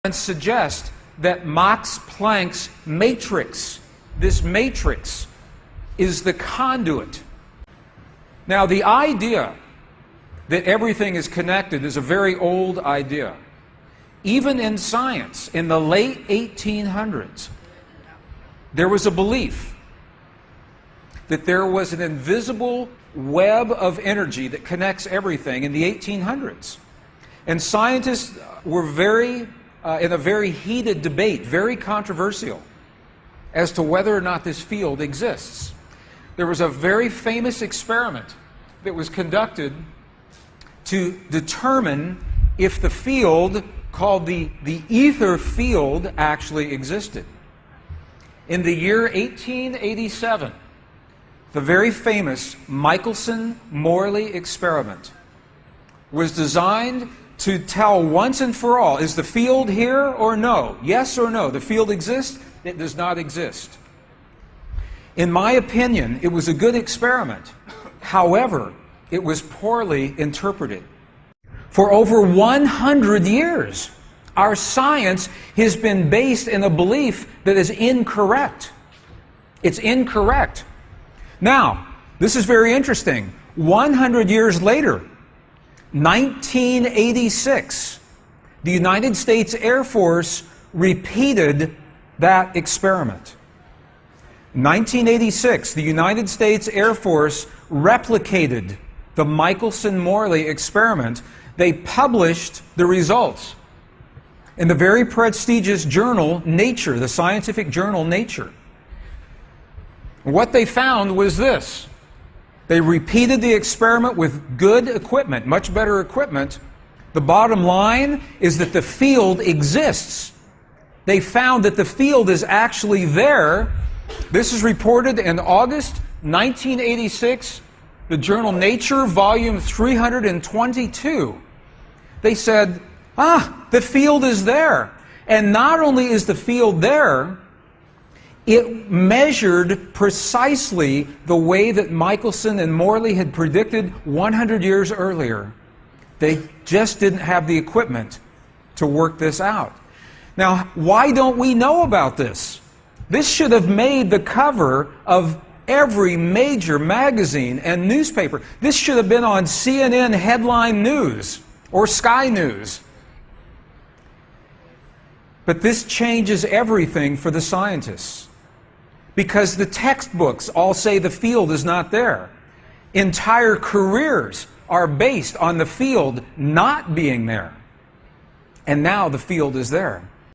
and suggest that Max Planck's matrix, this matrix, is the conduit. Now, the idea that everything is connected is a very old idea. Even in science, in the late 1800s, there was a belief that there was an invisible web of energy that connects everything in the 1800s. And scientists were in a very heated debate, very controversial, as to whether or not this field exists. There was a very famous experiment that was conducted to determine if the field called the Aether Field actually existed. In the year 1887, the very famous Michelson-Morley experiment was designed to tell once and for all, is the field here or no? Yes or no? The field exists? It does not exist. In my opinion, it was a good experiment. However, it was poorly interpreted. For over 100 years, our science has been based in a belief that is incorrect. It's incorrect. Now, this is very interesting. 100 years later, 1986, the United States Air Force repeated that experiment. 1986, the United States Air Force replicated the Michelson-Morley experiment. They published the results in the very prestigious journal Nature, the scientific journal Nature. What they found was this. They repeated the experiment with good equipment, much better equipment. The bottom line is that the field exists. They found that the field is actually there. This is reported in August 1986, the journal Nature, volume 322. They said, the field is there. And not only is the field there, it measured precisely the way that Michelson and Morley had predicted 100 years earlier. They just didn't have the equipment to work this out. Now, why don't we know about this? This should have made the cover of every major magazine and newspaper. This should have been on CNN headline news or Sky News. But this changes everything for the scientists, because the textbooks all say the field is not there. Entire careers are based on the field not being there. And now the field is there.